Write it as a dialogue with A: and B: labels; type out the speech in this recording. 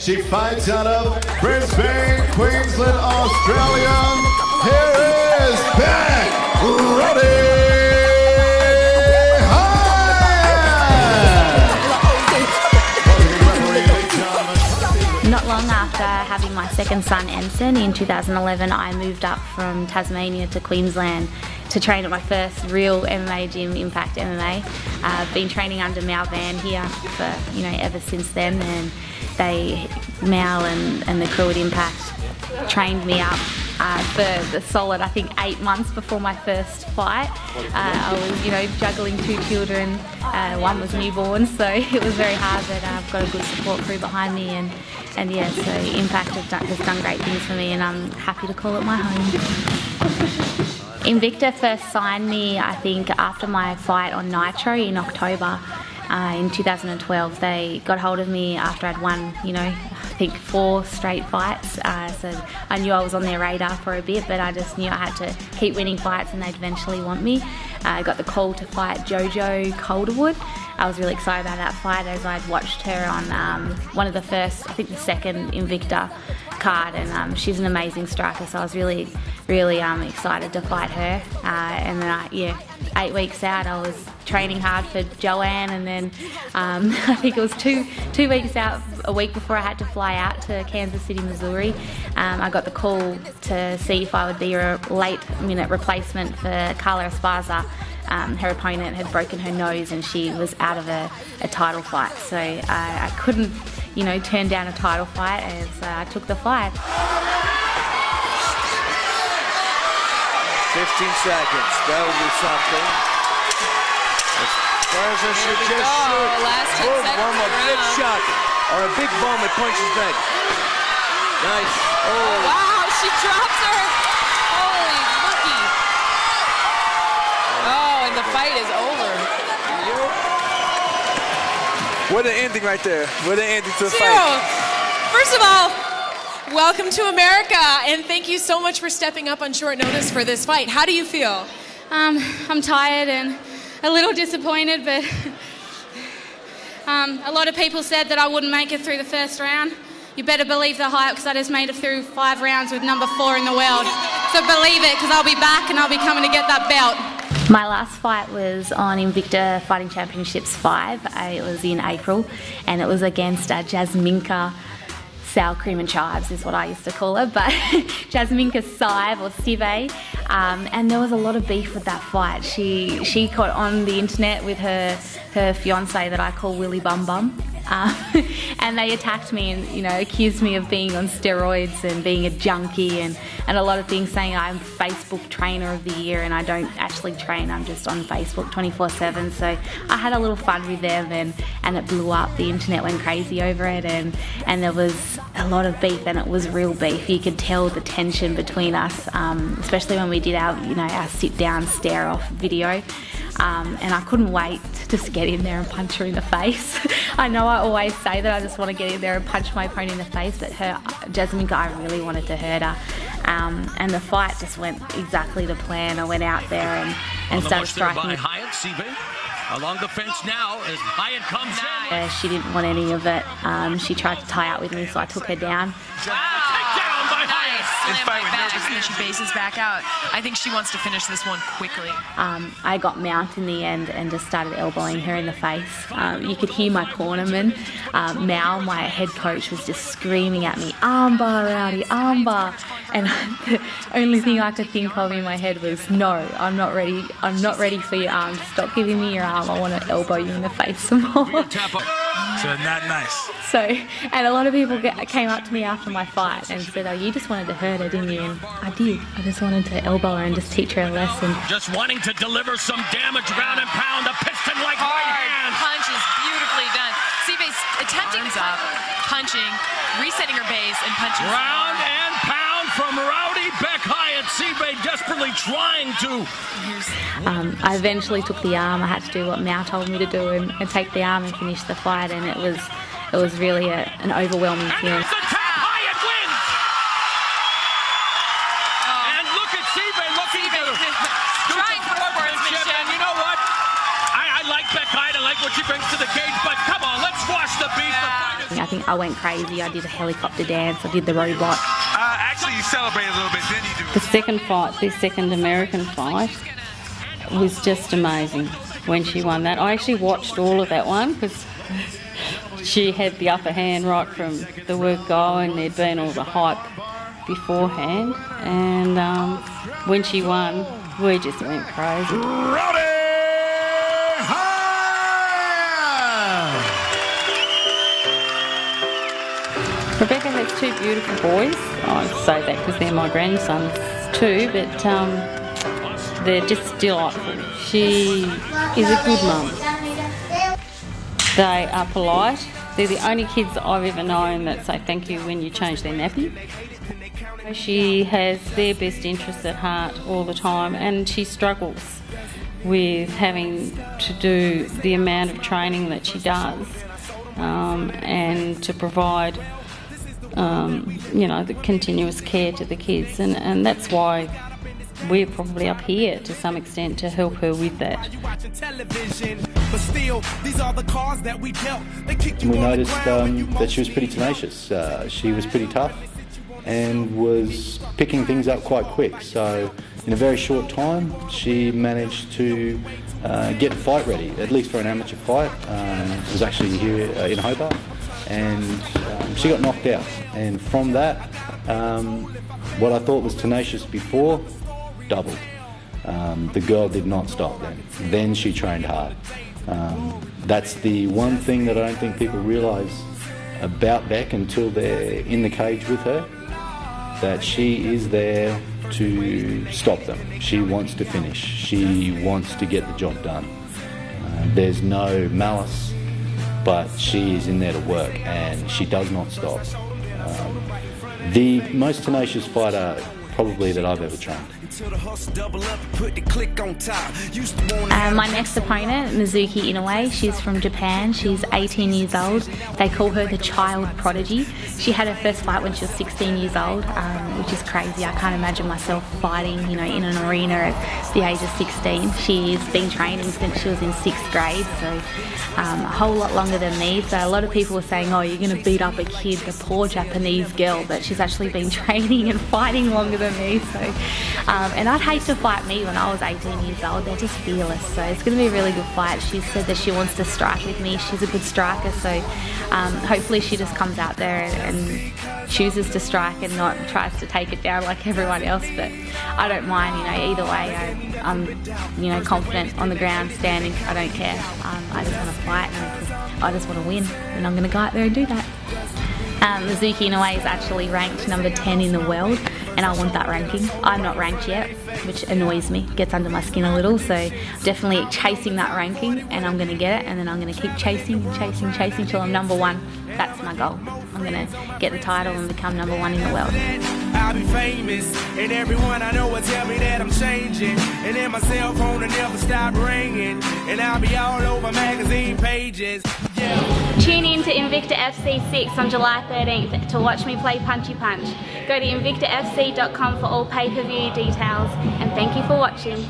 A: She fights out of Brisbane, Queensland, Australia. Here is Bec Rowdy Hyatt.
B: Not long after having my second son, Enson, in 2011, I moved up from Tasmania to Queensland to train at my first real MMA gym, Impact MMA. I've been training under Mal Van here for, ever since then, and Mal and the crew at Impact trained me up for the solid, I think, 8 months before my first fight. I was, juggling 2 children. One was newborn, so it was very hard, but I've got a good support crew behind me, and yeah, so Impact has done great things for me, and I'm happy to call it my home. Invicta first signed me, I think, after my fight on Nitro in October in 2012. They got hold of me after I'd won, I think 4 straight fights. So I knew I was on their radar for a bit, but I just knew I had to keep winning fights and they'd eventually want me. I got the call to fight Jojo Calderwood. I was really excited about that fight as I'd watched her on one of the first, I think the second Invicta card, and she's an amazing striker, so I was really excited to fight her. And then 8 weeks out I was training hard for Joanne, and then I think it was two weeks out, a week before I had to fly out to Kansas City, Missouri. I got the call to see if I would be a late-minute replacement for Carla Esparza. Her opponent had broken her nose and she was out of a title fight, so I couldn't, turn down a title fight, and so I took the fight.
C: 15 seconds, that would be something. Esparza should just shoot.
D: Last 10 seconds.
C: One more big shot, or a big bomb that punches back. Nice. Oh,
D: wow, she drops her. Holy monkey. Oh, and the fight is over.
C: What an ending right there. What an ending to the fight.
D: First of all, welcome to America, and thank you so much for stepping up on short notice for this fight. How do you feel?
E: I'm tired and a little disappointed, but a lot of people said that I wouldn't make it through the first round. You better believe the hype, because I just made it through 5 rounds with number 4 in the world. So believe it, because I'll be back and I'll be coming to get that belt.
B: My last fight was on Invicta Fighting Championships 5. It was in April, and it was against Jasminka Sour Cream and Chives is what I used to call her, but Jasminka Sive or Sive, and there was a lot of beef with that fight. She caught on the internet with her fiance that I call Willy Bum Bum, and they attacked me and accused me of being on steroids and being a junkie and a lot of things, saying I'm Facebook Trainer of the Year, and I don't actually train, I'm just on Facebook 24/7. So I had a little fun with them, and it blew up. The internet went crazy over it, and there was a lot of beef, and it was real beef. You could tell the tension between us, especially when we did our our sit down stare off video. And I couldn't wait to just get in there and punch her in the face. I know I always say that I just want to get in there and punch my opponent in the face, but Jasminka, I really wanted to hurt her. And the fight just went exactly to plan. I went out there and started striking.
F: By Hyatt, Sive along the fence now as Hyatt comes in.
B: She didn't want any of it. She tried to tie out with me, so I took her down.
D: In fact, and then she bases back out. I think she wants to finish this one quickly.
B: I got Mount in the end and just started elbowing her in the face. You could hear my cornerman, Mal, my head coach, was just screaming at me, "Armbar, Rowdy, armbar!" And the only thing I could think of in my head was, "No, I'm not ready. I'm not ready for your arm. Stop giving me your arm. I want to elbow you in the face some more."
F: So not nice.
B: So, and a lot of people came up to me after my fight and said, "Oh, you just wanted to hurt her, didn't you?" And I did. I just wanted to elbow her and just teach her a lesson.
F: Just wanting to deliver some damage, round and pound, a piston-like right hand.
D: Punch is beautifully done. Sive's attempting up, punching, resetting her base, and punching.
F: Round and pound from Rowdy Bec Hyatt. Sive desperately trying to.
B: I eventually took the arm. I had to do what Mao told me to do and take the arm and finish the fight, and it was really an overwhelming feeling.
F: And Hyatt wins. And look at Sive looking to
D: trying for sportsmanship.
F: And you know what? I like Bec Hyatt. I like what she brings to the cage, but come on, let's watch the
B: I think I went crazy. I did a helicopter dance. I did the robot.
G: Actually, you celebrated a little bit, then you do.
H: The second fight, the second American fight, was just amazing when she won that. I actually watched all of that one because she had the upper hand right from the word go, and there'd been all the hype beforehand. And when she won, we just went crazy.
A: Rowdy Hyatt!
H: Rebecca has two beautiful boys. I say that because they're my grandsons too, but they're just delightful. She is a good mum. They are polite. They're the only kids that I've ever known that say thank you when you change their nappy. She has their best interests at heart all the time, and she struggles with having to do the amount of training that she does, and to provide the continuous care to the kids, and that's why we're probably up here to some extent to help her with that.
I: We noticed that she was pretty tenacious. She was pretty tough and was picking things up quite quick. So in a very short time, she managed to get fight ready, at least for an amateur fight. It was actually here in Hobart, and she got knocked out. And from that, what I thought was tenacious before doubled. The girl did not stop then. Then she trained hard. That's the one thing that I don't think people realise about Bec until they're in the cage with her, that she is there to stop them. She wants to finish. She wants to get the job done. There's no malice, but she is in there to work, and she does not stop. The most tenacious fighter probably that I've ever trained.
B: My next opponent, Mizuki Inoue, she's from Japan. She's 18 years old. They call her the child prodigy. She had her first fight when she was 16 years old, which is crazy. I can't imagine myself fighting, in an arena at the age of 16. She's been training since she was in 6th grade, so a whole lot longer than me. So a lot of people were saying, oh, you're going to beat up a kid, the poor Japanese girl, but she's actually been training and fighting longer than me. So, and I'd hate to fight me when I was 18 years old. They're just fearless, so it's going to be a really good fight. She said that she wants to strike with me. She's a good striker, so hopefully she just comes out there and chooses to strike and not tries to take it down like everyone else. But I don't mind, either way. I'm confident on the ground, standing. I don't care. I just want to fight, and I just want to win, and I'm going to go out there and do that. Mizuki Inoue is actually ranked number 10 in the world, and I want that ranking. I'm not ranked yet, which annoys me, gets under my skin a little, so definitely chasing that ranking, and I'm going to get it, and then I'm going to keep chasing till I'm number 1. That's my goal. I'm going to get the title and become number 1 in the world.
J: I'll be famous, and everyone I know will tell me that I'm changing, and then my cell phone will never stop ringing, and I'll be all over magazine pages.
E: Tune in to Invicta FC 6 on July 13th to watch me play Punchy Punch. Go to invictafc.com for all pay-per-view details, and thank you for watching.